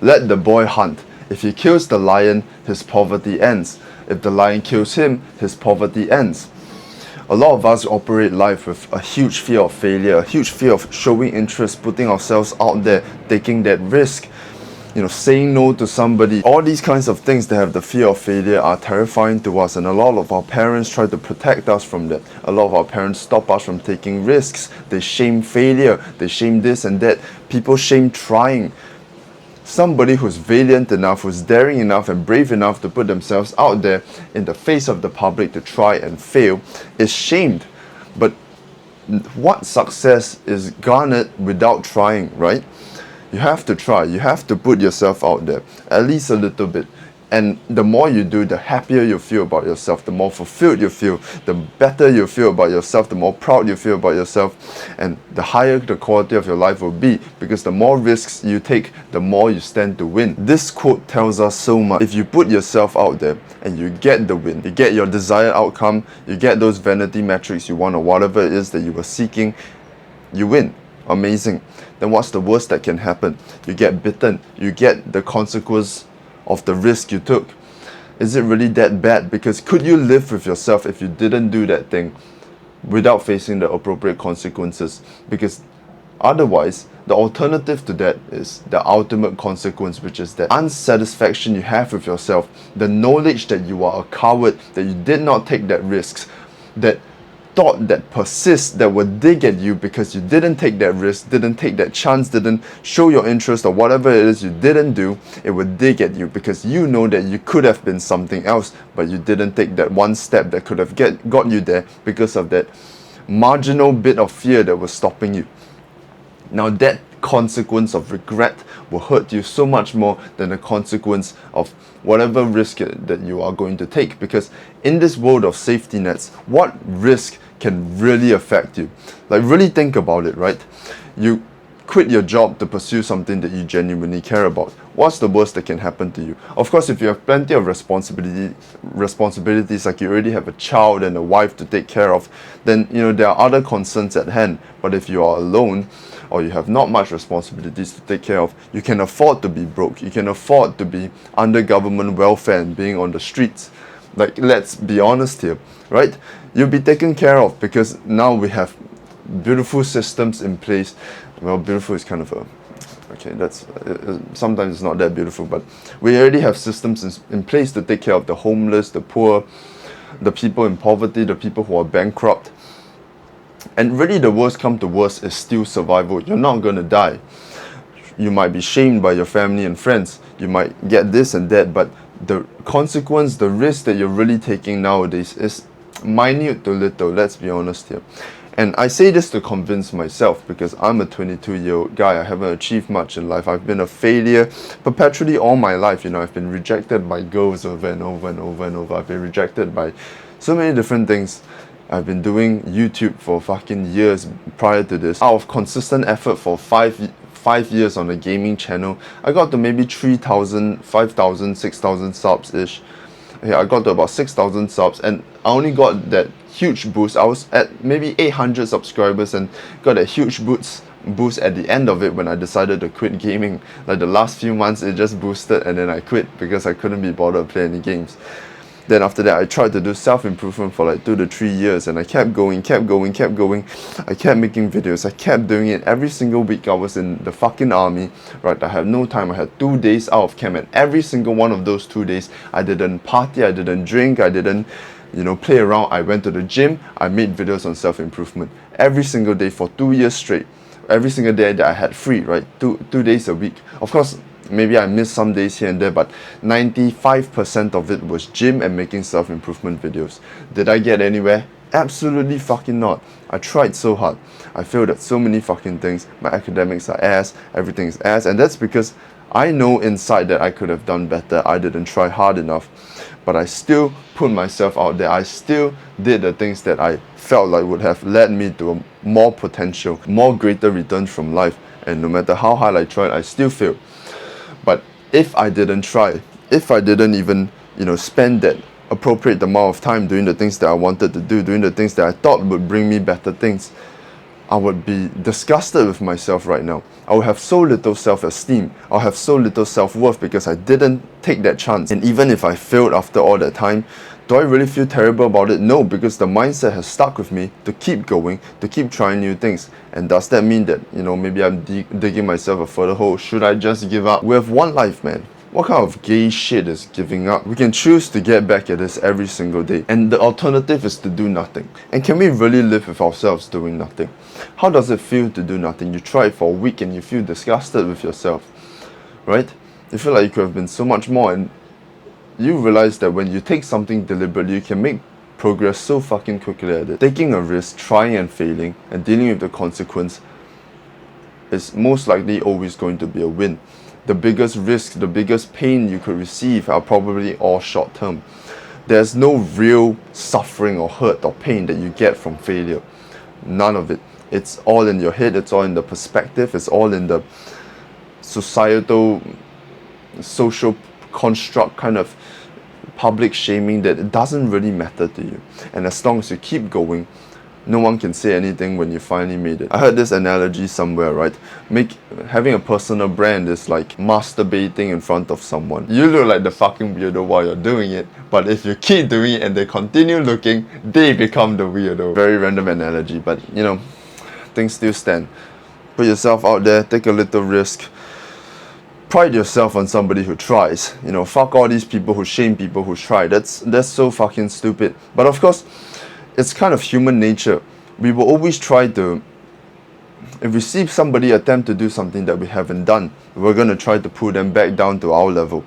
Let the boy hunt. If he kills the lion, his poverty ends. If the lion kills him, his poverty ends. A lot of us operate life with a huge fear of failure, a huge fear of showing interest, putting ourselves out there, taking that risk, saying no to somebody. All these kinds of things that have the fear of failure are terrifying to us, and a lot of our parents try to protect us from that. A lot of our parents stop us from taking risks. They shame failure, they shame this and that. People shame trying. Somebody who's valiant enough, who's daring enough and brave enough to put themselves out there in the face of the public to try and fail is shamed. But what success is garnered without trying, right? You have to try. You have to put yourself out there, at least a little bit. And the more you do, the happier you feel about yourself, the more fulfilled you feel, the better you feel about yourself, the more proud you feel about yourself, and the higher the quality of your life will be, because the more risks you take, the more you stand to win. This quote tells us so much. If you put yourself out there and you get the win, you get your desired outcome, you get those vanity metrics you want or whatever it is that you were seeking, you win. Amazing. Then what's the worst that can happen? You get bitten. You get the consequence of the risk you took. Is it really that bad? Because could you live with yourself if you didn't do that thing without facing the appropriate consequences? Because otherwise, the alternative to that is the ultimate consequence, which is that unsatisfaction you have with yourself, the knowledge that you are a coward, that you did not take that risks, that thought that persists, that would dig at you because you didn't take that risk, didn't take that chance, didn't show your interest, or whatever it is you didn't do. It would dig at you because you know that you could have been something else, but you didn't take that one step that could have got you there because of that marginal bit of fear that was stopping you. Now that consequence of regret will hurt you so much more than the consequence of whatever risk that you are going to take, because in this world of safety nets, what risk can really affect you? Like, really think about it, right? You quit your job to pursue something that you genuinely care about. What's the worst that can happen to you? Of course, if you have plenty of responsibilities, like you already have a child and a wife to take care of, then there are other concerns at hand. But if you are alone, or you have not much responsibilities to take care of, you can afford to be broke. You can afford to be under government welfare and being on the streets. Like, let's be honest here, right? You'll be taken care of because now we have beautiful systems in place. Well, beautiful is kind of that's sometimes it's not that beautiful, but we already have systems in place to take care of the homeless, the poor, the people in poverty, the people who are bankrupt. And really, the worst come to worst is still survival. You're not going to die. You might be shamed by your family and friends. You might get this and that, but the consequence, the risk that you're really taking nowadays is minute to little. Let's be honest here. And I say this to convince myself, because I'm a 22-year-old guy. I haven't achieved much in life. I've been a failure perpetually all my life. I've been rejected by girls over and over and over and over. I've been rejected by so many different things. I've been doing YouTube for fucking years prior to this. Out of consistent effort for five years on a gaming channel, I got to maybe 3,000, 5,000, 6,000 subs-ish. I got to about 6,000 subs, and I only got that huge boost. I was at maybe 800 subscribers and got a huge boost at the end of it when I decided to quit gaming. Like, the last few months it just boosted, and then I quit because I couldn't be bothered to play any games. Then after that, I tried to do self-improvement for like 2 to 3 years, and I kept going. I kept making videos. I kept doing it every single week. I was in the fucking army, right? I had no time. I had 2 days out of camp, and every single one of those 2 days, I didn't party, I didn't drink, I didn't, play around. I went to the gym. I made videos on self-improvement every single day for 2 years straight. Every single day that I had free, right? Two days a week. Of course, maybe I missed some days here and there, but 95% of it was gym and making self-improvement videos. Did I get anywhere? Absolutely fucking not. I tried so hard. I failed at so many fucking things. My academics are ass, everything is ass, and that's because I know inside that I could have done better. I didn't try hard enough, but I still put myself out there. I still did the things that I felt like would have led me to a more potential, more greater returns from life. And no matter how hard I tried, I still failed. But if I didn't try, if I didn't even, spend that appropriate amount of time doing the things that I wanted to do, doing the things that I thought would bring me better things, I would be disgusted with myself right now. I would have so little self-esteem. I'll have so little self-worth because I didn't take that chance. And even if I failed after all that time, do I really feel terrible about it? No, because the mindset has stuck with me to keep going, to keep trying new things. And does that mean that, maybe I'm digging myself a further hole? Should I just give up? We have one life, man. What kind of gay shit is giving up? We can choose to get back at this every single day. And the alternative is to do nothing. And can we really live with ourselves doing nothing? How does it feel to do nothing? You try it for a week and you feel disgusted with yourself, right? You feel like you could have been so much more, and you realize that when you take something deliberately, you can make progress so fucking quickly at it. Taking a risk, trying and failing, and dealing with the consequence is most likely always going to be a win. The biggest risk, the biggest pain you could receive are probably all short term. There's no real suffering or hurt or pain that you get from failure. None of it. It's all in your head, it's all in the perspective, it's all in the social construct kind of public shaming that it doesn't really matter to you. And as long as you keep going, no one can say anything when you finally made it. I heard this analogy somewhere, right? Having a personal brand is like masturbating in front of someone. You look like the fucking weirdo while you're doing it, but if you keep doing it and they continue looking, they become the weirdo. Very random analogy, but things still stand. Put yourself out there, take a little risk. Pride yourself on somebody who tries. Fuck all these people who shame people who try. That's so fucking stupid. But of course, it's kind of human nature. We will always try to, if we see somebody attempt to do something that we haven't done, we're going to try to pull them back down to our level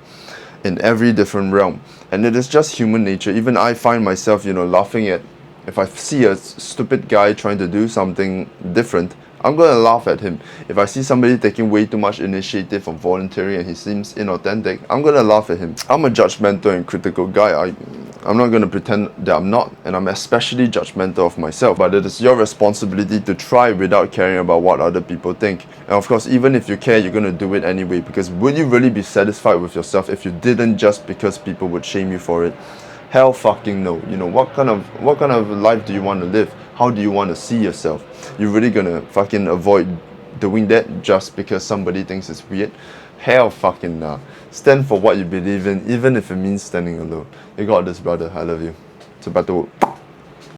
in every different realm. And it is just human nature. Even I find myself, laughing at, if I see a stupid guy trying to do something different, I'm going to laugh at him. If I see somebody taking way too much initiative on volunteering and he seems inauthentic, I'm going to laugh at him. I'm a judgmental and critical guy. I'm not going to pretend that I'm not, and I'm especially judgmental of myself. But it is your responsibility to try without caring about what other people think. And of course, even if you care, you're going to do it anyway, because would you really be satisfied with yourself if you didn't, just because people would shame you for it? Hell fucking no. What kind of life do you want to live? How do you want to see yourself? You're really gonna fucking avoid doing that just because somebody thinks it's weird? Hell fucking nah. Stand for what you believe in, even if it means standing alone. You got this, brother. I love you. It's about to